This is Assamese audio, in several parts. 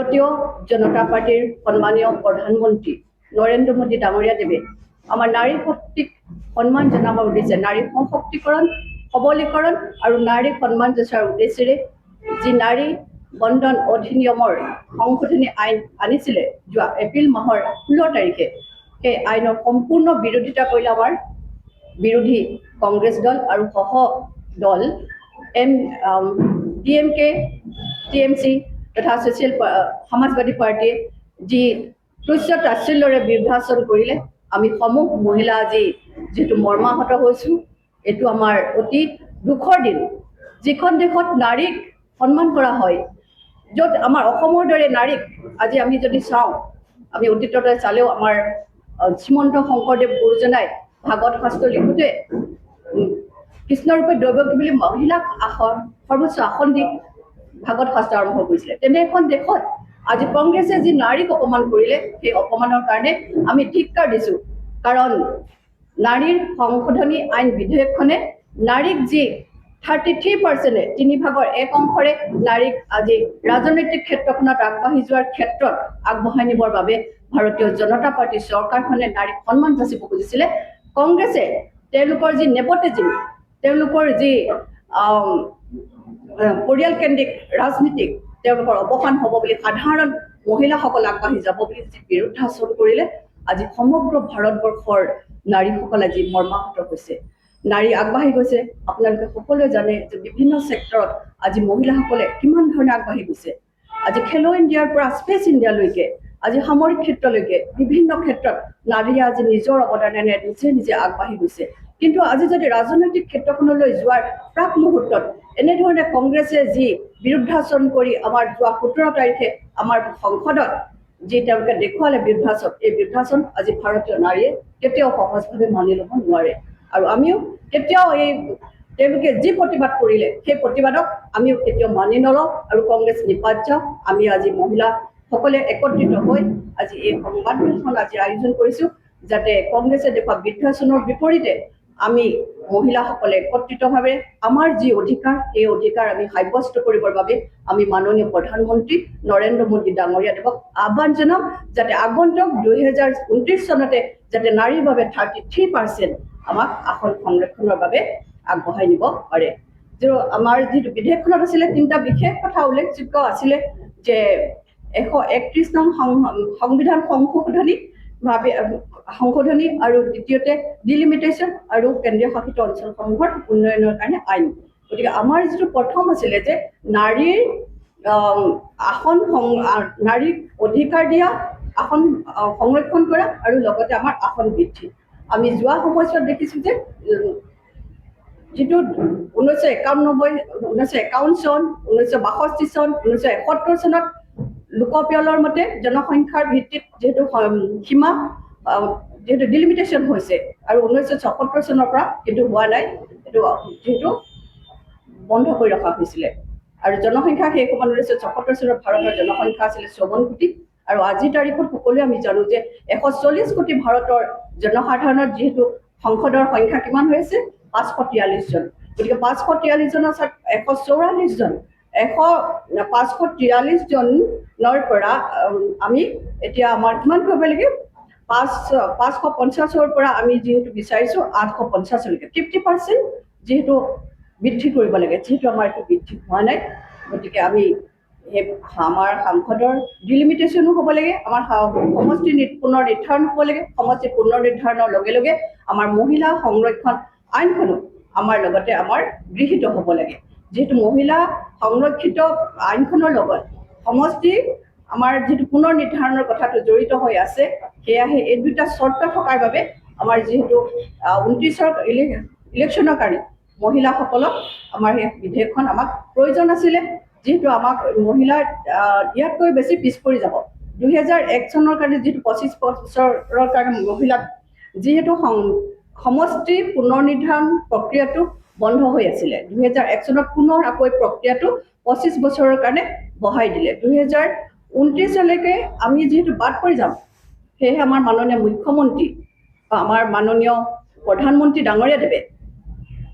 ভাৰতীয় জনতা পাৰ্টিৰ সন্মানীয় প্ৰধানমন্ত্ৰী নৰেন্দ্ৰ মোদী ডাঙৰীয়াদেৱে আমাৰ নাৰী শক্তিক সন্মান জনাবৰ উদ্দেশ্যে নাৰী সশক্তিকৰণ সবলীকৰণ আৰু নাৰীক সন্মান যচোৱাৰ উদ্দেশ্যেৰে যি নাৰী বন্ধন অধিনিয়মৰ সংশোধনী আইন আনিছিলে যোৱা এপ্ৰিল মাহৰ 16 তাৰিখে সেই আইনৰ সম্পূৰ্ণ বিৰোধিতা কৰিলে আমাৰ বিৰোধী কংগ্ৰেছ দল আৰু সহ দল DMK TMC তথা ছ'চিয়েল সমাজবাদী পাৰ্টীয়ে যি তুচ্ছ তাচ্ছিল্যৰে বিভাজন কৰিলে আমি সমূহ মহিলা আজি যিটো মৰ্মাহত হৈছোঁ এইটো আমাৰ অতি দুখৰ দিন যিখন দেশত নাৰীক সন্মান কৰা হয় য'ত আমাৰ অসমৰ দৰে নাৰীক আজি আমি যদি চাওঁ আমি অতীতলৈ চালেও আমাৰ শ্ৰীমন্ত শংকৰদেৱ গুৰুজনাই ভাগৱত শাস্ত্ৰ লিখোঁতে কৃষ্ণৰূপে দৈৱকী বুলি মহিলাক সৰ্বোচ্চ আসন দি ভাগৱত শাস্ত্ৰ আৰম্ভ কৰিছিলে তেনে এখন দেশত আজি কংগ্ৰেছে যি নাৰীক অপমান কৰিলে সেই অপমানৰ কাৰণে আমি ধিক্কাৰ দিছোঁ কাৰণ নাৰীৰ সংশোধনী আইন বিধেয়কখনে নাৰীক যি 33% 1/3 নাৰীক আজি ৰাজনৈতিক ক্ষেত্ৰখনত আগবাঢ়ি যোৱাৰ ক্ষেত্ৰত আগবঢ়াই নিবৰ বাবে ভাৰতীয় জনতা পাৰ্টি চৰকাৰখনে নাৰীক সন্মান যাচিব খুজিছিলে কংগ্ৰেছে তেওঁলোকৰ যি নেপোটিজিম তেওঁলোকৰ যি পৰিয়ালকেন্দ্ৰিক ৰাজনীতিক তেওঁলোকৰ অৱসান হ'ব বুলি সাধাৰণ মহিলাসকল আগবাঢ়ি যাব বুলি যি বিৰুদ্ধাচৰণ কৰিলে আজি সমগ্ৰ ভাৰতবৰ্ষৰ নাৰীসকল আজি মৰ্মাহত হৈছে নাৰী আগবাঢ়ি গৈছে আপোনালোকে সকলোৱে জানে যে বিভিন্ন ছেক্টৰত আজি মহিলাসকলে কিমান ধৰণে আগবাঢ়ি গৈছে আজি খেলো ইণ্ডিয়াৰ পৰা স্পেচ ইণ্ডিয়ালৈকে আজি সামৰিক ক্ষেত্ৰলৈকে বিভিন্ন ক্ষেত্ৰত নাৰীয়ে আজি নিজৰ অৱদানেৰে নিজে আগবাঢ়ি গৈছে কিন্তু আজি যদি ৰাজনৈতিক ক্ষেত্ৰখনলৈ যোৱাৰ প্ৰাক মুহূৰ্তত এনেধৰণে কংগ্ৰেছে যি বিৰুদ্ধাচৰণ কৰি আমাৰ যোৱা 17 তাৰিখে আমাৰ সংসদত যি তেওঁলোকে দেখুৱালে বিৰুদ্ধাচৰণ এই বিৰুদ্ধাচৰণ আজি ভাৰতীয় নাৰীয়ে কেতিয়াও সহজভাৱে মানি ল'ব নোৱাৰে আৰু আমিও কেতিয়াও এই তেওঁলোকে যি প্ৰতিবাদ কৰিলে সেই প্ৰতিবাদক আমিও কেতিয়াও মানি নলওঁ আৰু কংগ্ৰেছ নিপাত আমি আজি মহিলাসকলে একত্ৰিত হৈ আজি এই সংবাদমেলখন আজি আয়োজন কৰিছোঁ যাতে কংগ্ৰেছে দেখুওৱা বিৰুদ্ধাচৰণৰ বিপৰীতে আমি মহিলাসকলে একত্ৰিতভাৱে আমাৰ যি অধিকাৰ এই অধিকাৰ আমি সাব্যস্ত কৰিবৰ বাবে আমি মাননীয় প্ৰধানমন্ত্ৰী নৰেন্দ্ৰ মোদী ডাঙৰীয়াদেৱক আহ্বান জনাম যাতে আগন্তুক 2029 চনতে যাতে নাৰীৰ বাবে 33% আমাক আসন সংৰক্ষণৰ বাবে আগবঢ়াই নিব পাৰে যিটো আমাৰ যিটো বিধেয়কখনত আছিলে তিনিটা বিশেষ কথা উল্লেখযোগ্য আছিলে যে 131 নং সংবিধান সংশোধনী আৰু দ্বিতীয়তে ডিলিমিটেশ্যন আৰু কেন্দ্ৰীয় শাসিত অঞ্চলসমূহৰ উন্নয়নৰ কাৰণে আইন গতিকে আমাৰ যিটো প্ৰথম আছিলে যে নাৰীৰ আসন নাৰীক অধিকাৰ দিয়া আসন সংৰক্ষণ কৰা আৰু লগতে আমাৰ আসন বৃদ্ধি আমি যোৱা সময়ছোৱাত দেখিছোঁ যে যিটো 1991 চন 1962 চন 1971 চনত লোকপিয়লৰ মতে জনসংখ্যাৰ ভিত্তিত যিহেতু সীমা যেহেতু ডিলিমিটেশ্যন হৈছে আৰু 1976 চনৰ পৰা কিন্তু হোৱা নাই এইটো যেহেতু বন্ধ কৰি ৰখা হৈছিলে আৰু জনসংখ্যা সেই সময়ত 1976 চনত ভাৰতৰ জনসংখ্যা আছিলে 54 কোটি আৰু আজিৰ তাৰিখত সকলোৱে আমি জানো যে 140 কোটি ভাৰতৰ জনসাধাৰণৰ যিহেতু সংসদৰ সংখ্যা কিমান হৈ আছে 543 জন গতিকে 543 জনৰ 144 জন 543 জনৰ পৰা আমি এতিয়া আমাৰ কিমান কৰিব লাগে 550ৰ পৰা আমি যিহেতু বিচাৰিছোঁ 850লৈকে 50% যিহেতু বৃদ্ধি কৰিব লাগে যিহেতু আমাৰ এইটো বৃদ্ধি হোৱা নাই গতিকে আমি আমাৰ সাংসদৰ ডিলিমিটেশ্যনো হ'ব লাগে আমাৰ সমষ্টি পুনৰ নিৰ্ধাৰণ হ'ব লাগে সমষ্টি পুনৰ নিৰ্ধাৰণৰ লগে লগে আমাৰ মহিলা সংৰক্ষণ আইনখনো আমাৰ লগতে আমাৰ গৃহীত হ'ব লাগে যিহেতু মহিলা সংৰক্ষিত আইনখনৰ লগত সমষ্টি আমাৰ যিটো পুনৰ নিৰ্ধাৰণৰ কথাটো জড়িত হৈ আছে সেয়াহে এই দুটা চৰ্ত থকাৰ বাবে আমাৰ যিহেতু 29ৰ ইলেকশ্যনৰ কাৰণে মহিলাসকলক আমাৰ সেই বিধেয়কখন আমাক প্ৰয়োজন আছিলে যিহেতু আমাক মহিলাৰ ইয়াতকৈ বেছি পিছ পৰি যাব 2001 চনৰ কাৰণে যিহেতু 25 বছৰৰ কাৰণে মহিলাক যিহেতু সমষ্টি পুনৰ নিৰ্ধাৰণ প্ৰক্ৰিয়াটো বন্ধ হৈ আছিলে 2001 চনত পুনৰ আকৌ প্ৰক্ৰিয়াটো 25 বছৰৰ কাৰণে বঢ়াই দিলে 2029লৈকে আমি যিহেতু বাদ পৰি যাম সেয়েহে আমাৰ মাননীয় মুখ্যমন্ত্ৰী বা আমাৰ মাননীয় প্ৰধানমন্ত্ৰী ডাঙৰীয়াদেৱে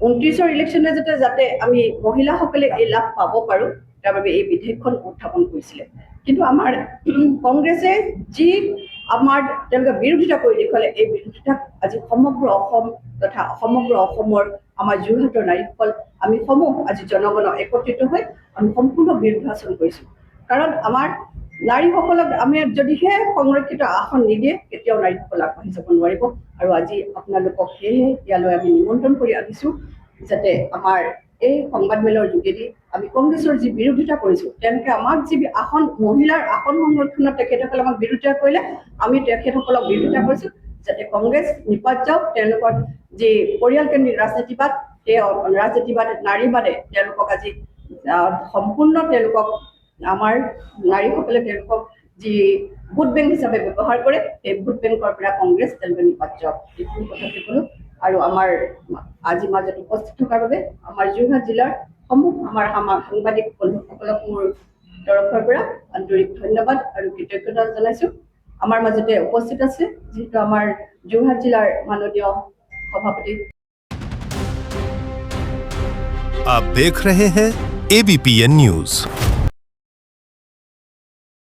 29ৰ ইলেকশ্যনে যাতে আমি মহিলাসকলে এই লাভ পাব পাৰোঁ তাৰ বাবে এই বিধেয়কখন উত্থাপন কৰিছিলে কিন্তু আমাৰ কংগ্ৰেছে যি আমাৰ তেওঁলোকে বিৰোধিতা কৰি দেখুৱালে এই বিৰোধিতাক আজি সমগ্ৰ অসম তথা সমগ্ৰ অসমৰ আমাৰ যোৰহাটৰ নাৰীসকল আমি সমূহ আজি জনগণ একত্ৰিত হৈ আমি সম্পূৰ্ণ বিৰোধাচৰণ কৰিছোঁ কাৰণ আমাৰ নাৰীসকলক আমি যদিহে সংৰক্ষিত আসন নিদিয়ে কেতিয়াও নাৰীসকল আগবাঢ়ি যাব নোৱাৰিব আৰু আজি আপোনালোকক সেয়েহে ইয়ালৈ আমি নিমন্ত্ৰণ কৰি আনিছোঁ যাতে আমাৰ এই সংবাদমেলৰ যোগেদি আমি কংগ্ৰেছৰ যি বিৰোধিতা কৰিছোঁ তেওঁলোকে আমাক যি আসন মহিলাৰ আসন সংৰক্ষণত তেখেতসকলে আমাক বিৰোধিতা কৰিলে আমি তেখেতসকলক বিৰোধিতা কৰিছোঁ যাতে কংগ্ৰেছ নিপাত যাওক তেওঁলোকৰ যি পৰিয়ালকেন্দ্ৰিক ৰাজনীতিবাদ সেই ৰাজনীতিবাদ নাৰীবাদে তেওঁলোকক আজি সম্পূৰ্ণ তেওঁলোকক আমাৰ নাৰীসকলে তেওঁলোকক যি ভোট বেংক হিচাপে ব্যৱহাৰ কৰে সেই ভোট বেংকৰ পৰা কংগ্ৰেছ তেওঁলোকে নিপাত যাওক এইখিনি কথাকে ক'লোঁ আৰু আমাৰ আজি মাজত উপস্থিত থকাৰ বাবে আমাৰ যোৰহাট জিলাৰ সমূহ আমাৰ সাংবাদিক বন্ধুসকলক মোৰ তৰফৰ পৰা আন্তৰিক ধন্যবাদ আৰু কৃতজ্ঞতা জনাইছোঁ আমাৰ মাজতে উপস্থিত আছে যিহেতু আমাৰ যোৰহাট জিলাৰ মাননীয় সভাপতি आप देख रहे हैं ABPN न्यूज।